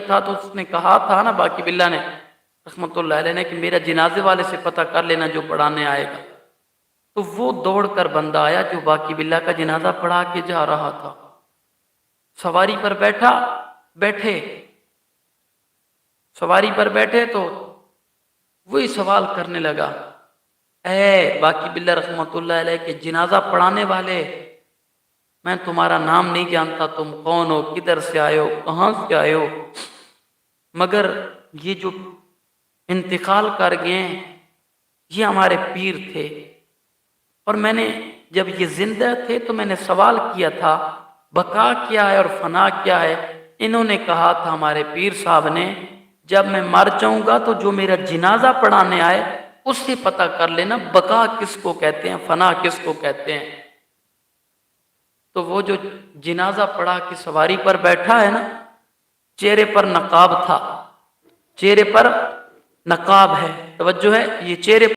تھا تو اس نے کہا تھا نا باقی باللہ نے رحمۃ اللہ علیہ نے کہ میرا جنازے والے سے پتہ کر لینا جو پڑھانے آئے گا. تو وہ دوڑ کر بندہ آیا جو باقی باللہ کا جنازہ پڑھا کے جا رہا تھا. سواری پر بیٹھے تو وہی سوال کرنے لگا، اے باقی باللہ رحمۃ اللہ علیہ کے جنازہ پڑھانے والے، میں تمہارا نام نہیں جانتا، تم کون ہو، کدھر سے آئے ہو، کہاں سے آئے ہو، مگر یہ جو انتقال کر گئے یہ ہمارے پیر تھے، اور میں نے جب یہ زندہ تھے تو میں نے سوال کیا تھا بقا کیا ہے اور فنا کیا ہے. انہوں نے کہا تھا ہمارے پیر صاحب نے جب میں مر جاؤں گا تو جو میرا جنازہ پڑھانے آئے اس سے پتہ کر لینا بقا کس کو کہتے ہیں، فنا کس کو کہتے ہیں. تو وہ جو جنازہ پڑھا کے سواری پر بیٹھا ہے نا، چہرے پر نقاب تھا، چہرے پر نقاب ہے، توجہ ہے، یہ چہرے